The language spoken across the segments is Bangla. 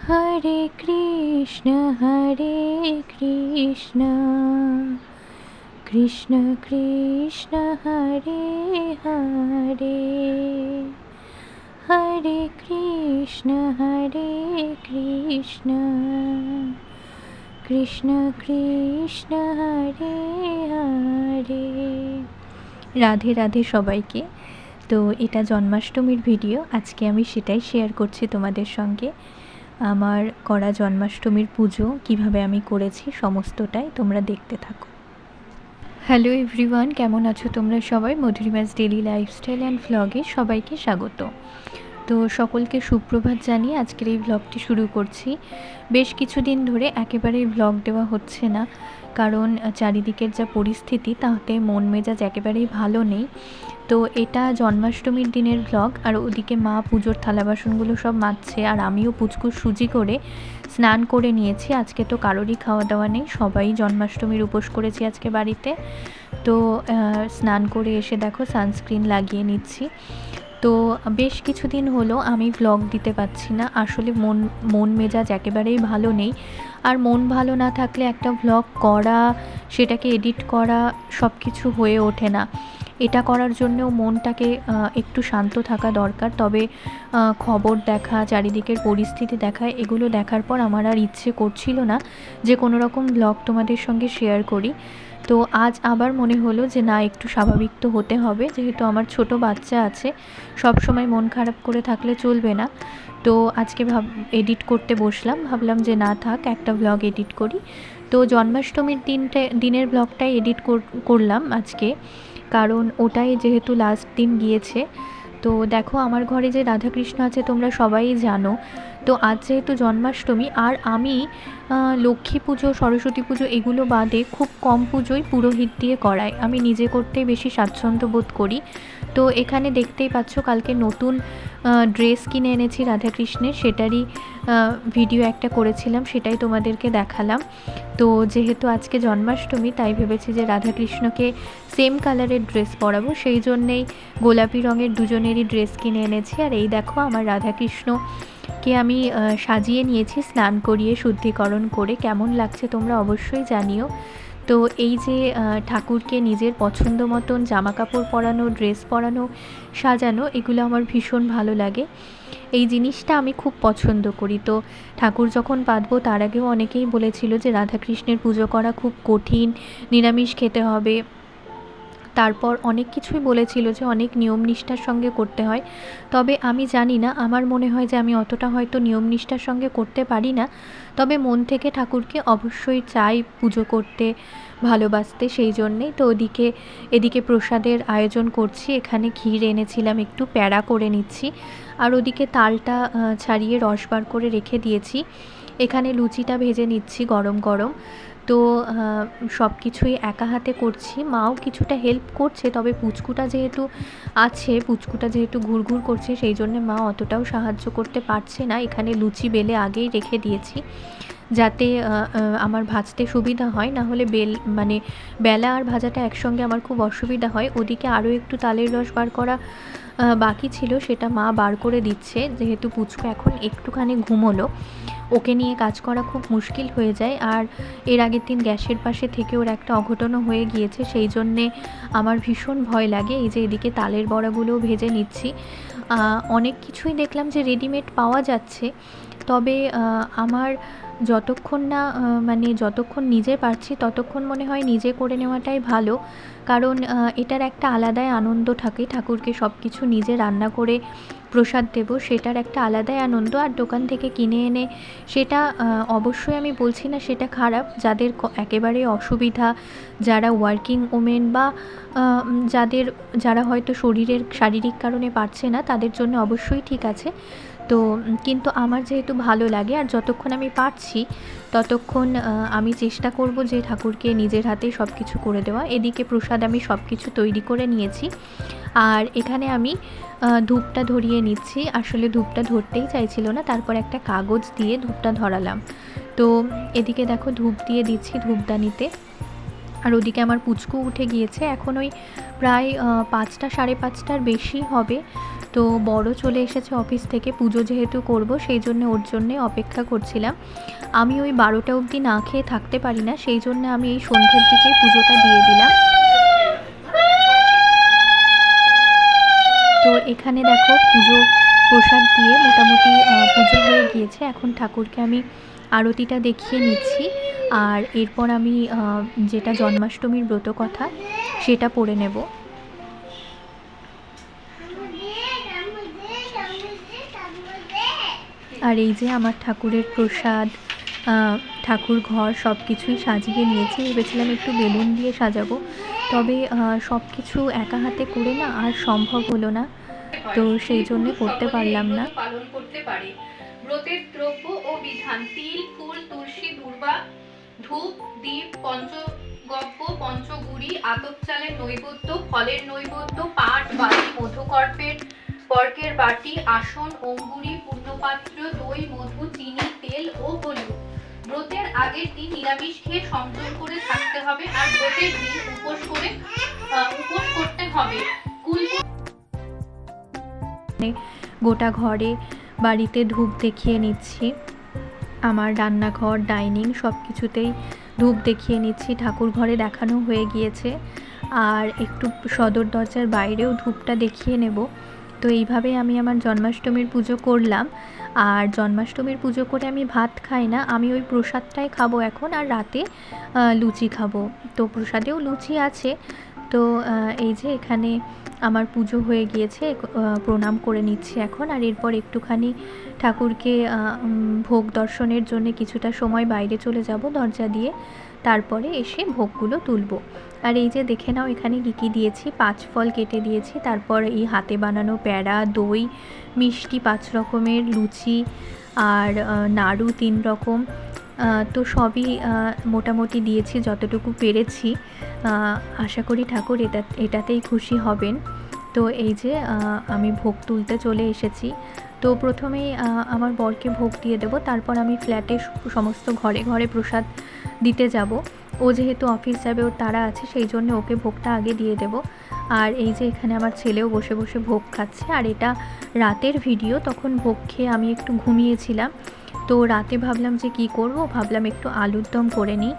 হরে কৃষ্ণ কৃষ্ণ কৃষ্ণ হরে হরে, হরে কৃষ্ণ কৃষ্ণ কৃষ্ণ হরে হরে। রাধে রাধে সবাইকে। তো এটা জন্মাষ্টমীর ভিডিও, আজকে আমি সেটাই শেয়ার করছি তোমাদের সঙ্গে। আমার করা জন্মাষ্টমীর পুজো কিভাবে আমি করেছি সমস্তটাই তোমরা দেখতে থাকো। হ্যালো এভরিওয়ান, কেমন আছো তোমরা সবাই? মধুরিমাস ডেইলি লাইফস্টাইল অ্যান্ড ভ্লগে সবাইকে স্বাগত। তো সকলকে সুপ্রভাত জানিয়ে আজকের এই ভ্লগটি শুরু করছি। বেশ কিছুদিন ধরে একেবারেই ভ্লগ দেওয়া হচ্ছে না, কারণ চারিদিকের যা পরিস্থিতি তাতে মন মেজাজ একেবারেই ভালো নেই। তো এটা জন্মাষ্টমীর দিনের ভ্লগ, আর ওদিকে মা পুজোর থালা বাসনগুলো সব মাজছে, আর আমিও পুচকুর সুজি করে স্নান করে নিয়েছি। আজকে তো কারোরই খাওয়া দাওয়া নেই, সবাই জন্মাষ্টমীর উপোস করেছি আজকে বাড়িতে। তো স্নান করে এসে দেখো সানস্ক্রিন লাগিয়ে নিচ্ছি। তো বেশ কিছুদিন হলো আমি ভ্লগ দিতে পারছি না, আসলে মন মেজাজ একেবারেই ভালো নেই। আর মন ভালো না থাকলে একটা ভ্লগ করা, সেটাকে এডিট করা সব কিছু হয়ে ওঠে না। এটা করার জন্যও মনটাকে একটু শান্ত থাকা দরকার। তবে খবর দেখা, চারিদিকের পরিস্থিতি দেখা, এগুলো দেখার পর আমার আর ইচ্ছে করছিল না যে কোনো রকম ভ্লগ তোমাদের সঙ্গে শেয়ার করি। তো আজ আবার মনে হলো যে না, একটু স্বাভাবিক তো হতে হবে, যেহেতু আমার ছোট বাচ্চা আছে, সব সময় মন খারাপ করে থাকলে চলবে না। তো আজকে এডিট করতে বসলাম, ভাবলাম যে না থাক, একটা ভ্লগ এডিট করি। তো জন্মাষ্টমীর দিনের ভ্লগটাই এডিট করলাম আজকে, কারণ ওটাই যেহেতু লাস্ট দিন গিয়েছে। তো দেখো আমার ঘরে যে রাধাকৃষ্ণ আছে তোমরা সবাই জানো। তো আজ যেহেতু জন্মাষ্টমী, আর আমি লক্ষ্মী পুজো, সরস্বতী পুজো এগুলো বাদে খুব কম পুজোই পুরোহিত দিয়ে করাই, আমি নিজে করতেই বেশি স্বাচ্ছন্দ্য বোধ করি। তো এখানে দেখতেই পাচ্ছ কালকে নতুন ড্রেস কিনে এনেছি রাধাকৃষ্ণের, সেটারই ভিডিও একটা করেছিলাম, সেটাই তোমাদেরকে দেখালাম। তো যেহেতু আজকে জন্মাষ্টমী, তাই ভেবেছি যে রাধাকৃষ্ণকে সেম কালারের ড্রেস পরাবো, সেই জন্যেই গোলাপি রঙের দুজনেরই ড্রেস কিনে এনেছি। আর এই দেখো আমার রাধাকৃষ্ণকে আমি সাজিয়ে নিয়েছি স্নান করিয়ে, শুদ্ধিকরণ করে। কেমন লাগছে তোমরা অবশ্যই জানিও। তো এই যে ঠাকুরকে নিজের পছন্দ মতন জামা কাপড় পরানো, ড্রেস পরানো, সাজানো, এগুলো আমার ভীষণ ভালো লাগে। এই জিনিসটা আমি খুব পছন্দ করি। তো ঠাকুর যখন পাতবো তার আগেও অনেকেই বলেছিল যে রাধাকৃষ্ণের পুজো করা খুব কঠিন, নিরামিষ খেতে হবে, তারপর অনেক কিছুই বলেছিল যে অনেক নিয়ম নিষ্ঠার সঙ্গে করতে হয়। তবে আমি জানি না, আমার মনে হয় যে আমি অতটা হয়তো নিয়ম নিষ্ঠার সঙ্গে করতে পারি না। তবে মন থেকে ঠাকুরকে অবশ্যই চাই পুজো করতে, ভালোবাসতে, সেই জন্যেই তো এদিকে প্রসাদের আয়োজন করছি। এখানে ক্ষীর এনেছিলাম, একটু প্যাড়া করে নিচ্ছি, আর ওদিকে তালটা ছাড়িয়ে রস বার করে রেখে দিয়েছি। এখানে লুচিটা ভেজে নিচ্ছি গরম গরম। তো সব কিছুই একা হাতে করছি, মাও কিছুটা হেল্প করছে, তবে পুচকুটা যেহেতু ঘুরঘুর করছে, সেই জন্য মা অতটাও সাহায্য করতে পারছে না। এখানে লুচি বেলে আগেই রেখে দিয়েছি, যাতে আমার ভাজতে সুবিধা হয়, না হলে বেলা আর ভাজাটা একসঙ্গে আমার খুব অসুবিধা হয়। ওদিকে আরও একটু তালের রস বার করা বাকি ছিল, সেটা মা বার করে দিচ্ছে, যেহেতু পুচকু এখন একটুখানি ঘুমোলো, ওকে নিয়ে কাজ করা খুব মুশকিল হয়ে যায়। আর এর আগের দিন গ্যাসের পাশে থেকে ওর একটা অঘটনও হয়ে গিয়েছে, সেই জন্যে আমার ভীষণ ভয় লাগে। এই যে এদিকে তালের বড়াগুলোও ভেজে নিচ্ছি। অনেক কিছুই দেখলাম যে রেডিমেড পাওয়া যাচ্ছে, তবে আমার যতক্ষণ নিজে পারছি ততক্ষণ মনে হয় নিজে করে নেওয়াটাই ভালো। কারণ এটার একটা আলাদাই আনন্দ থাকে, ঠাকুরকে সব কিছু নিজে রান্না করে প্রসাদ দেব, সেটার একটা আলাদাই আনন্দ। আর দোকান থেকে কিনে এনে সেটা অবশ্যই আমি বলছি না সেটা খারাপ, যাদের একেবারে অসুবিধা, যারা ওয়ার্কিং ওমেন বা যারা হয়তো শারীরিক কারণে পারছে না, তাদের জন্য অবশ্যই ঠিক আছে। তো কিন্তু আমার যেহেতু ভালো লাগে, আর যতক্ষণ আমি পারছি ততক্ষণ আমি চেষ্টা করব যে ঠাকুরকে নিজের হাতেই সব কিছু করে দেওয়া। এদিকে প্রসাদ আমি সব কিছু তৈরি করে নিয়েছি, আর এখানে আমি ধূপটা ধরিয়ে নিচ্ছি। আসলে ধূপটা ধরতেই চাইছিল না, তারপর একটা কাগজ দিয়ে ধূপটা ধরালাম। তো এদিকে দেখো ধূপ দিয়ে দিচ্ছি ধূপদানিতে। আর ওদিকে আমার পুচকু উঠে গিয়েছে, এখন ওই প্রায় 5টা, 5:30টার বেশি হবে। তো বড় চলে এসেছে অফিস থেকে, পুজো যেহেতু করব সেই জন্য ওর জন্যে অপেক্ষা করছিলাম। আমি ওই 12টা অবধি না খেয়ে থাকতে পারি না, সেই জন্য আমি এই সন্ধ্যের দিকেই পুজোটা দিয়ে দিলাম। তো এখানে দেখো পুজো প্রসাদ দিয়ে মোটামুটি পুজো হয়ে গিয়েছে। এখন ঠাকুরকে আমি আরতিটা দেখিয়ে নিচ্ছি, আর এরপর আমি যেটা জন্মাষ্টমীর ব্রত কথা সেটা পড়ে নেব। আর এই যে আমার ঠাকুরের প্রসাদ, ঠাকুর ঘর সব কিছুই সাজিয়ে নিয়েছি। ভেবেছিলাম একটু বেলুন দিয়ে সাজাবো, তবে সব কিছু একা হাতে করে না আর সম্ভব হলো না, তো সেই জন্য করতে পারলাম না। পালন করতে পারে। ব্রতের দ্রব্য ও বিধান: তিল, ফুল, তুলসী, দূর্বা, ধূপ, দীপ, পঞ্চগব্য, পঞ্চগুড়ি, আতপ চালের নৈবেদ্য, ফলের নৈবেদ্য, পাট, বাটি, পর্কের বাটি, আসন, অঙ্গুরি, পূর্ণপাত্র, দই, মধু, চিনি, তেল ও হলুদ। ব্রতের আগের দিন নিরামিষ খেয়ে সংযম করে থাকতে হবে, আর ব্রতের দিন উপোস করতে হবে। গোটা ঘরে বাড়িতে ধূপ দেখিয়ে নিচ্ছি, আমার রান্নাঘর, ডাইনিং সব কিছুতেই ধূপ দেখিয়ে নিচ্ছি। ঠাকুর ঘরে দেখানো হয়ে গিয়েছে, আর একটু সদর দরজার বাইরেও ধূপটা দেখিয়ে নেব। তো এইভাবে আমি আমার জন্মাষ্টমীর পুজো করলাম। আর জন্মাষ্টমীর পুজো করে আমি ভাত খাই না, আমি ওই প্রসাদটাই খাবো এখন, আর রাতে লুচি খাবো। তো প্রসাদেও লুচি আছে। তো এই যে এখানে আমার পুজো হয়ে গিয়েছে, প্রণাম করে নিচ্ছি এখন। আর এরপর একটুখানি ঠাকুরকে ভোগ দর্শনের জন্য কিছুটা সময় বাইরে চলে যাব দরজা দিয়ে, তারপরে এসে ভোগগুলো তুলব। আর এই যে দেখে নাও এখানে কী কী দিয়েছি, 5 ফল কেটে দিয়েছি, তারপর এই হাতে বানানো প্যাড়া, দই, মিষ্টি 5 রকমের, লুচি আর নাড়ু 3 রকম। তো সবই মোটামুটি দিয়েছি যতটুকু পেরেছি। আশা করি ঠাকুর এটাতেই খুশি হবেন। তো এই যে আমি ভোগ তুলতে চলে এসেছি। তো প্রথমেই আমার বরকে ভোগ দিয়ে দেব, তারপর আমি ফ্ল্যাটে সমস্ত ঘরে ঘরে প্রসাদ দিতে যাব। ও যেহেতু অফিস যাবে, ওর তাড়া আছে, সেই জন্য ওকে ভোগটা আগে দিয়ে দেব। আর এই যে এখানে আমার ছেলেও বসে বসে ভোগ খাচ্ছে। আর এটা রাতের ভিডিও, তখন ভোগ খেয়ে আমি একটু ঘুমিয়েছিলাম। তো রাতে ভাবলাম যে কি করব, ভাবলাম একটু আলুর দম করে নিই।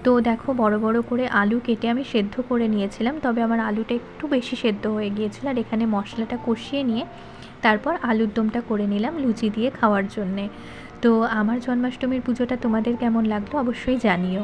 তো দেখো বড় বড় করে আলু কেটে আমি সেদ্ধ করে নিয়েছিলাম, তবে আমার আলুটা একটু বেশি সেদ্ধ হয়ে গিয়েছিল। আর এখানে মশলাটা কষিয়ে নিয়ে তারপর আলুর দমটা করে নিলাম লুচি দিয়ে খাওয়ার জন্যে। তো আমার জন্মাষ্টমীর পুজোটা তোমাদের কেমন লাগলো অবশ্যই জানিও।